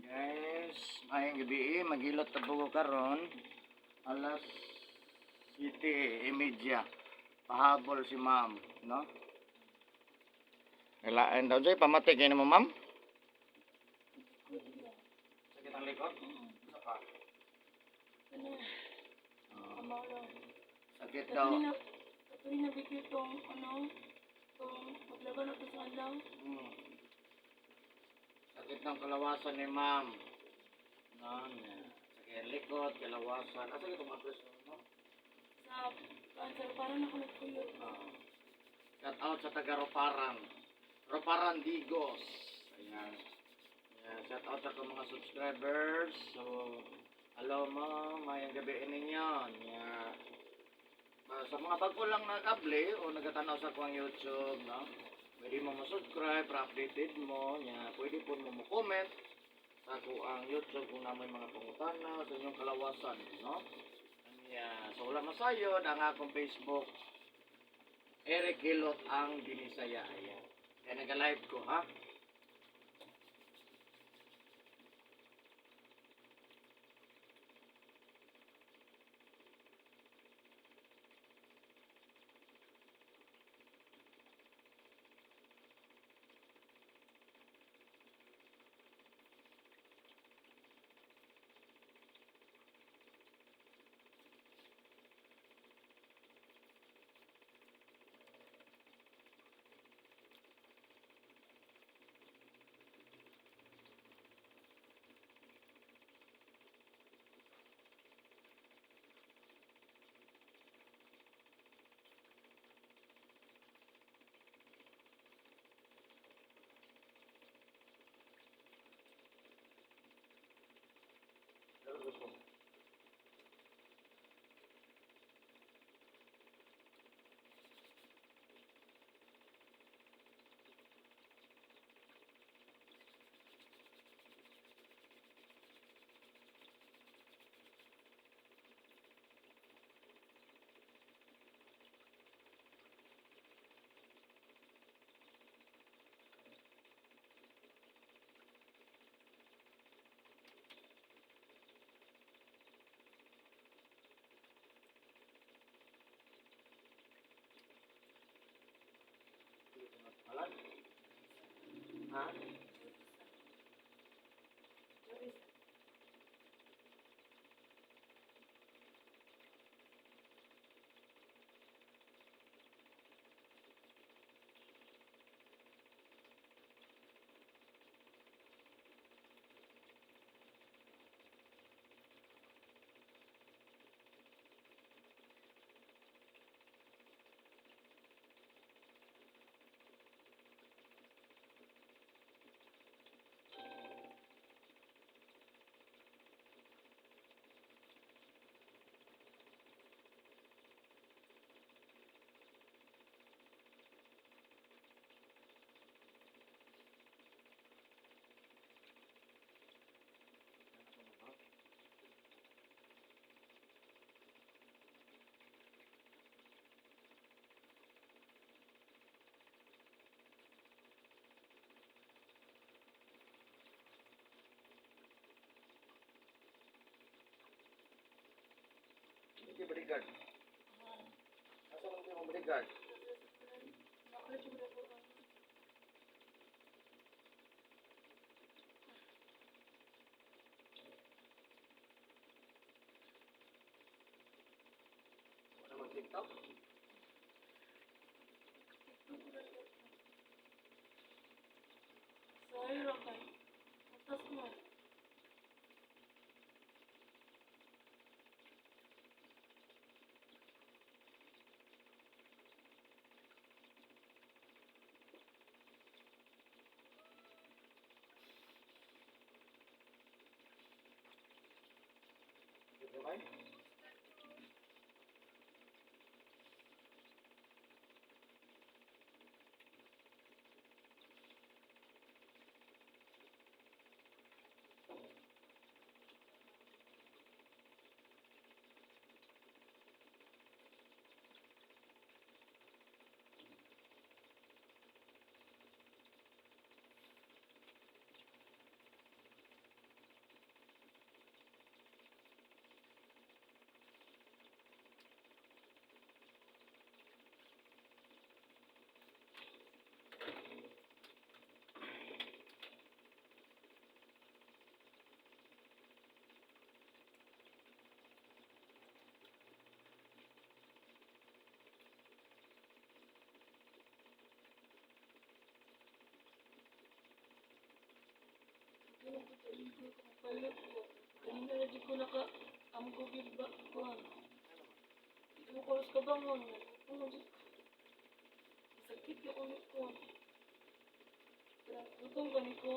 Guys, mayang gabi magilot ta po karon alas 7:30. Pahabol si ma'am, no? Kailangan daw dyan, pamatik kayo mo ma'am? Sakit ang likod? Isa pa? Sakit daw. Patuloy na bigyo itong paglaban ako sa alaw. Sakit ng kalawasan ni ma'am. No, sakit likod, kalawasan. Asa ito matris no? Sa cancer, parang ako nagpuyot. Shout out sa taga Roparan. Roparan Digos. Ayan. Ayan. Shout out sa mga subscribers. So, hello mo, mayang gabi ninyo. Yeah. Sa mga bago lang nag-upload o nagatanaw sa akong YouTube, no? Pwede mo subscribe para updated mo. Yeah. Pwede po mo comment sa akong YouTube kung naman mga pangutana sa inyong kalawasan, no? Yeah. So, wala masayod ang akong Facebook. Eric Hilot ang Binisaya. Ayan. Kaya nag-live ko, ha? Alam? Ha? Hindi bodyguard. Asa lang yung bodyguard? Wala mag-tiktok? Sorry, Rokan. Atas mo. Okay? Ano ko sa ligo ko palot ko. Kanina na di ko naka amgo ba kuan. Di ko ko sa bangon. Ano di sakit yung ulit ko. Gutom ka ni ko.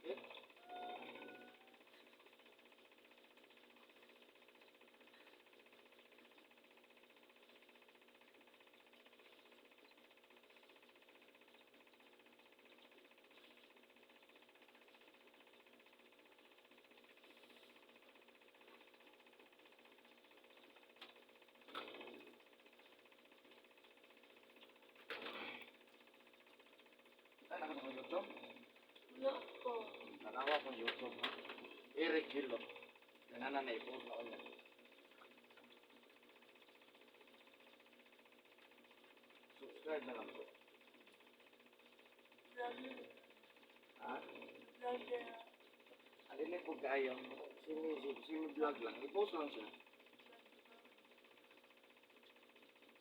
Eh? Kita na ka sa YouTube? Wala ko. Nanawa ko YouTube. Eric Gilo. Ganana na i-post na ko niya. Subscribe na lang po. Vlogger. Ha? Vlogger. Alin po kayo? Simi-vlog lang. I-post lang siya.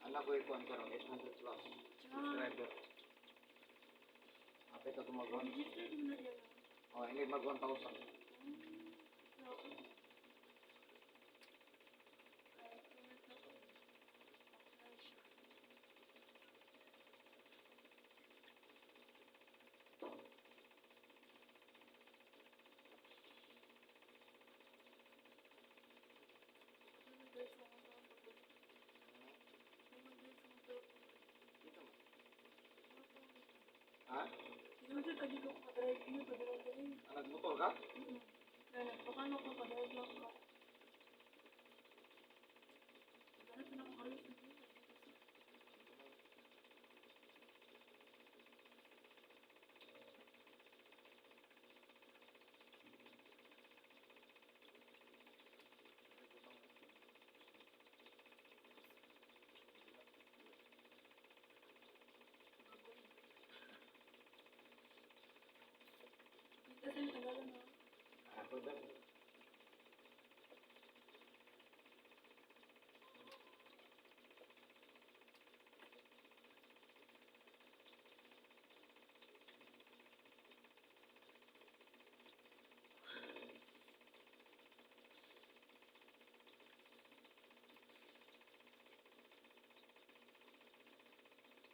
Anak ko ikuan karon 800 plus subscriber. Apit ako mag-1. Register mo na yan. Oh, hindi mag 1,000. Ha? Hindi mo tadi ko pa-drive niyo, pa-drive ka rin. Nagmotor ka? Kaya nagpakano ko pa-drive lang ka. Ganit na ako kalis na dito. Kasi yung tagalan na. Ako daw.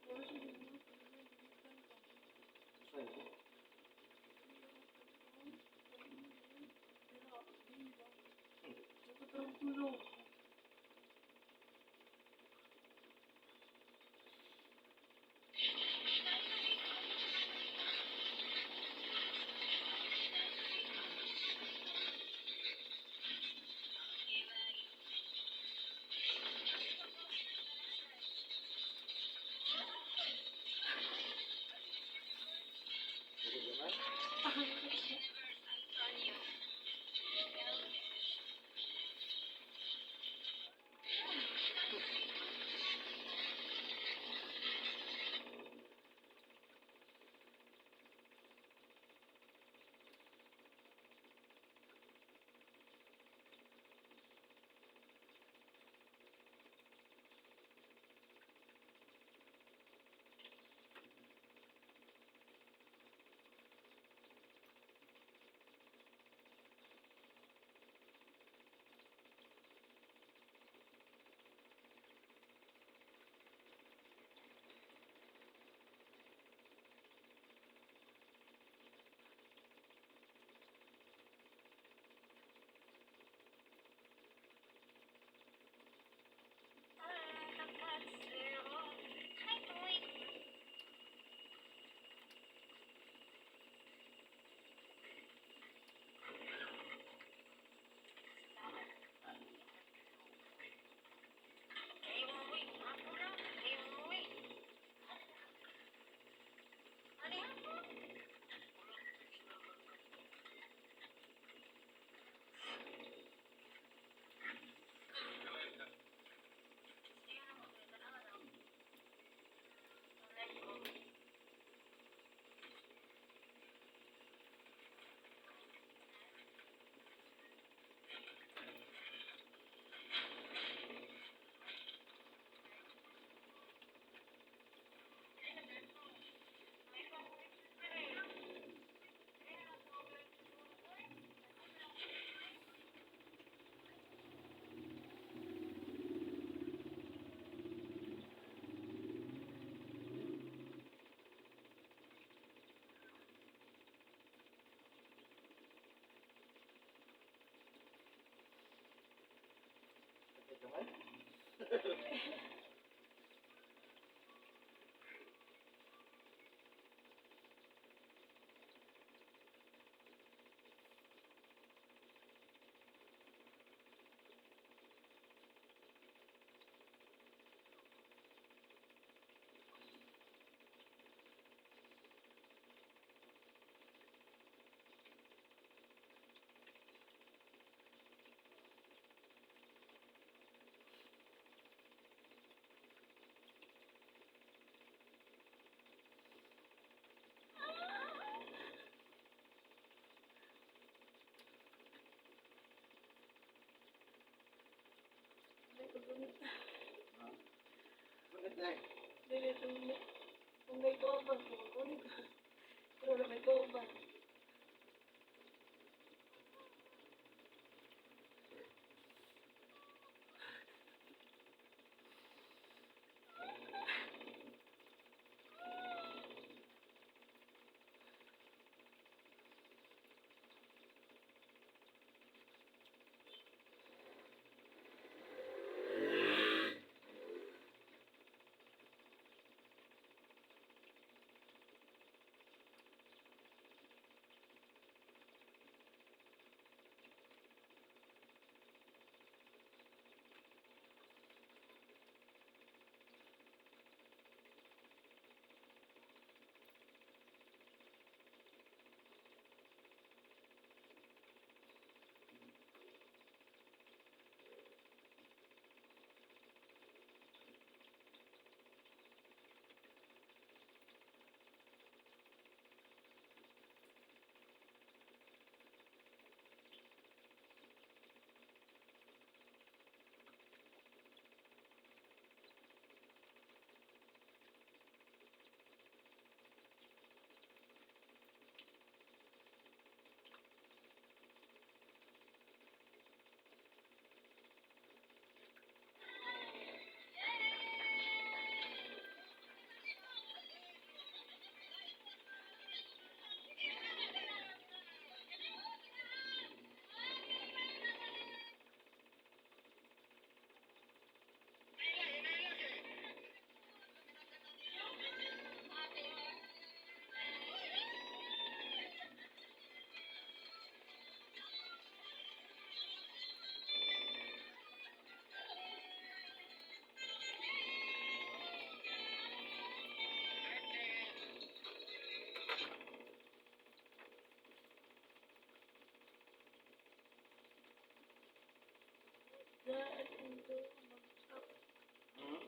Pero siya din mo, pag-drive ka. Saan? Tulong. Sige naman. Pagod. Bakit eh? Dili kung may kauban ko kunin ko. Pero wala may kauban. Daan into mag-up. Hmm?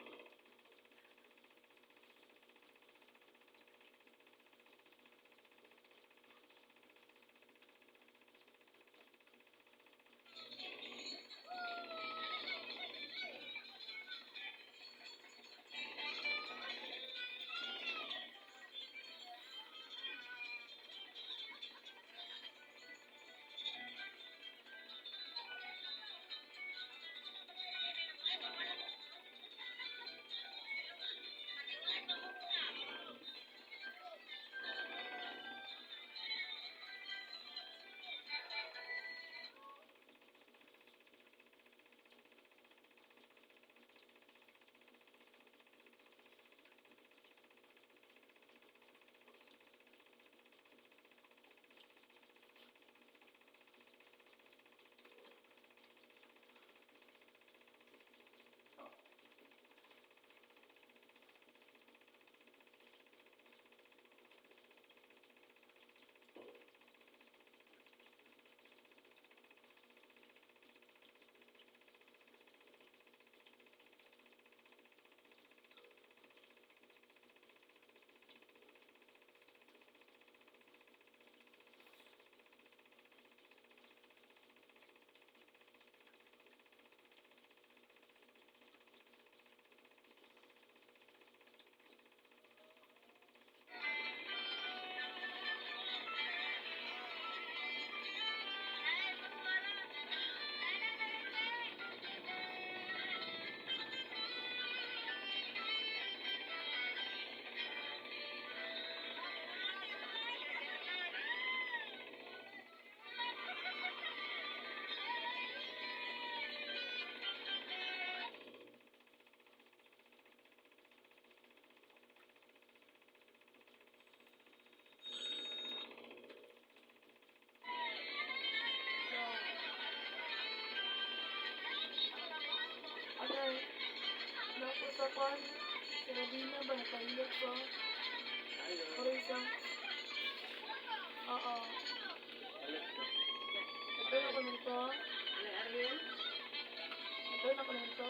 Agay, nakusapan, sinabi na ba natahilot ko? Ayun. Orisa. Oo. Alit ko. Ito na ko nito. Ito na ko nito.